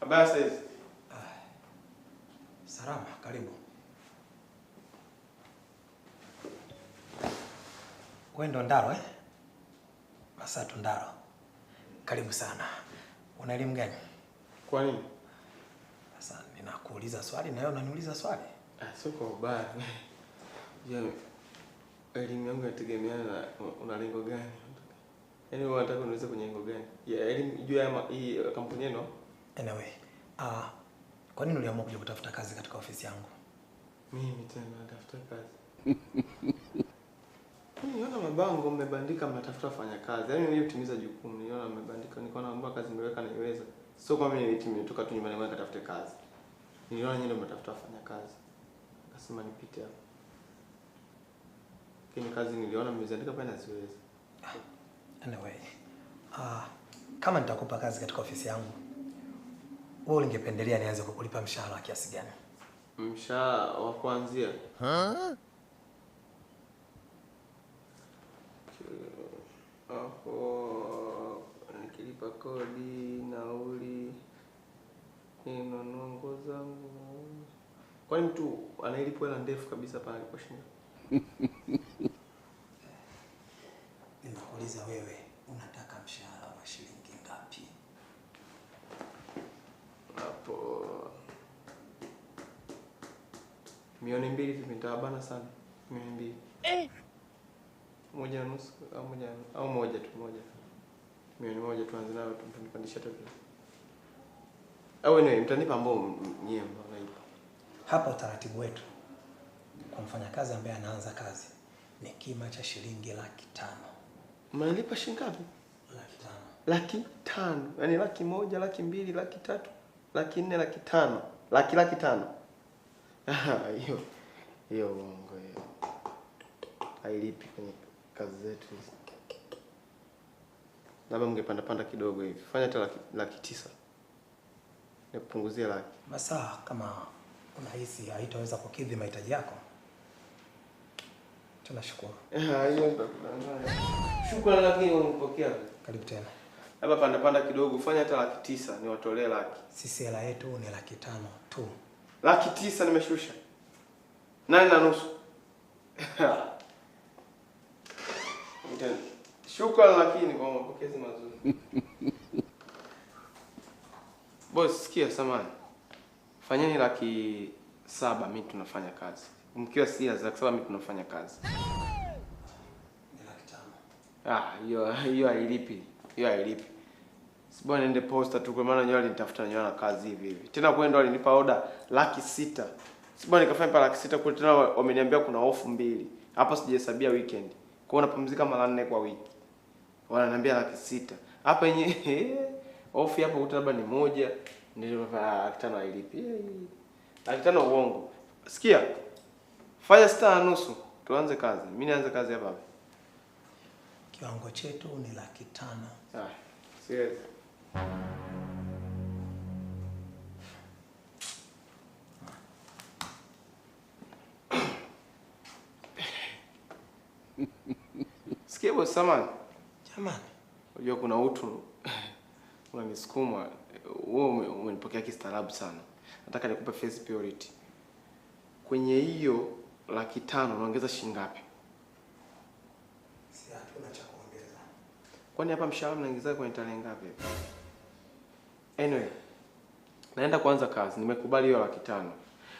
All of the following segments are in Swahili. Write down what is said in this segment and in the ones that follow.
Basi hizi. Salama, karibu. Wewe ndo Ndaro eh? Masatu Ndaro. Karibu sana. Una elimu gani? Kwa nini? Sasa ninakuuliza swali na wewe unaniuliza swali. Sio kwa ubaya. Yaani elimu yangu inategemeana na una lengo gani? Yaani wewe unataka uniulize kwenye lengo gani? Ya elimu juu ya hii kampuni yenu? Anyway, kwa nini uliamua kuja kutafuta kazi katika ofisi yangu? Mimi tena natafuta kazi. Niona mabango mmebandika mnatafuta wafanya kazi. Yaani wewe utimiza jukumu. Niona mmebandika niko naomba kazi nimeweka niweza. Sio kwa mimi nimetoka tu nyumbani mwangu katafute kazi. Niliona nyinyi ndio mnatafuta wafanya kazi. Akasema nipite hapo. Kile kazi niliona mmeziandika pale na siwezi. Anyway, kama nitakupa kazi katika ofisi yangu, wewe ungependelea nianze kukulipa mshahara wa kiasi gani? Mshahara wa kuanzia? Hapo nikilipa kodi, nauli, nguo zangu. Kwani mtu anailipwa hela ndefu kabisa pale aliposhinda? Ninauliza wewe, unataka mshahara wa shilingi ngapi? Hapo 200,000 hivi nitabana sana. 200,000. 1.5 au moja tu. 1,000,000 tuanze nayo tunipandisha tu. Au ni mtanipa ambao nyie mnaipa. Hapa utaratibu wetu kwa mfanyakazi ambaye anaanza kazi ni kima cha shilingi 500,000. Mnalipa shilingi ngapi? 500,000. 500,000. Yaani 100,000, 200,000, 300,000, 400,000, 500,000. 500,000. Hiyo uongo hiyo. Hailipi kwenye kazi zetu hizi. Labda mngepanda kidogo hivi. Fanya hata 900,000. Nikupunguzia 100,000. Masaa kama unahisi haitaweza kukidhi mahitaji yako. Tunashukuru. Hiyo ndo kudanganya. Shukrani lakini unipokea. Karibu tena. Labda panda kidogo, fanya hata 900,000 niwatolee 100,000. Sisi hela yetu ni 500,000 tu. 900,000 nimeshusha. 8.5. Shukrani lakini kwa mapokezi mazuri. Boss, sikia samani. Fanyeni 700,000 mimi tunafanya kazi. Mkiwa serious 700,000 mimi tunafanya kazi. Ni 500,000. Hiyo hailipi. Hiyo hailipi. Sibona niende posta tu kwa maana nyoa alinitafuta nyoa kazi hivi. Tena kwenda walinipa order 600,000. Sibona nikafanya pa 600,000 kwa tena wameniambia kuna off 2. Hapa sijahesabia weekend. Kwa hiyo unapumzika mara 4 kwa wiki. Wananiambia 600,000. Hapa yenyewe off hapo labda ni 1 ndio 500,000 hailipi. 500,000 uongo. Sikia. Fanya 6.5 tuanze kazi. Mimi nianze kazi hapa. Kiwango chetu ni 500,000. Serious. Sikia boss samani. Jamani, Unajua kuna utu unanisukuma. Wewe umenipokea kistaarabu sana. Nataka nikupe first priority. Kwenye hiyo 500,000 unaongeza shilingi ngapi? si hatuna cha kuongeza. Kwani hapa mshahara mnaingiza kwenye tarehe ngapi? Anyway, naenda kuanza kazi. Nimekubali hiyo 500,000.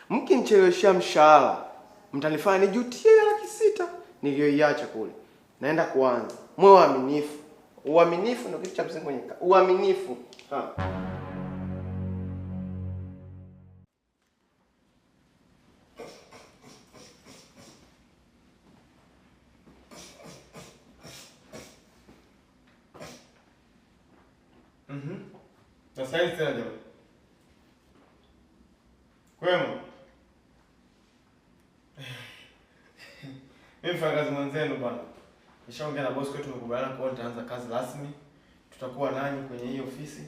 Mkinicheleweshia mshahara, mtanifanya nijutie 600,000 niliyoiacha kule. Naenda kuanza. Mwe waaminifu. Uaminifu ndio kitu cha msingi kwenye kazi. Uaminifu. Sasa hivi tena jamani. Kwema. Mimi mfanyakazi mwenzenu bwana. Nishaongea na boss wetu tumekubaliana kwa nitaanza kazi rasmi. Tutakuwa nani kwenye hii ofisi?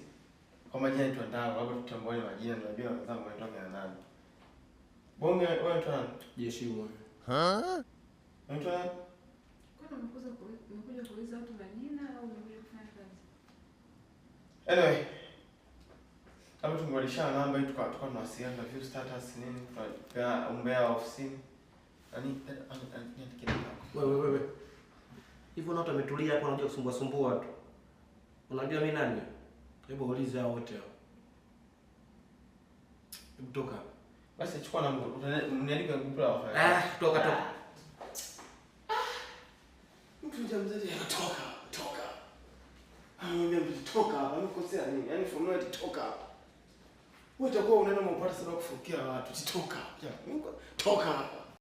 Kwa majina yetu Ndaro, labda tutambue majina tunajua wenzangu wanatoka na nani. Bonge wewe mtu nani? Jeshi bwana. Mtu nani? Kwa umekuja kuuliza watu majina au umekuja kufanya kazi? Anyway. Hapo tungebadilishana namba hii tukawa tunawasiliana view status nini, tunapea umbea ofisini. Wewe. Hivyo na watu wametulia hapo wanakuja kusumbua tu. Unajua mimi nani? Hebu ulize hao wote hao. Hebu toka. Basi chukua namba, uniandike grupu la wafanya. Toka. Mtu mzee toka. Anamwambia mtu toka hapa, amekosea nini? Yaani from nowhere toka hapa. Wewe utakuwa unaenda mpaka sababu kufukia watu, toka. Toka.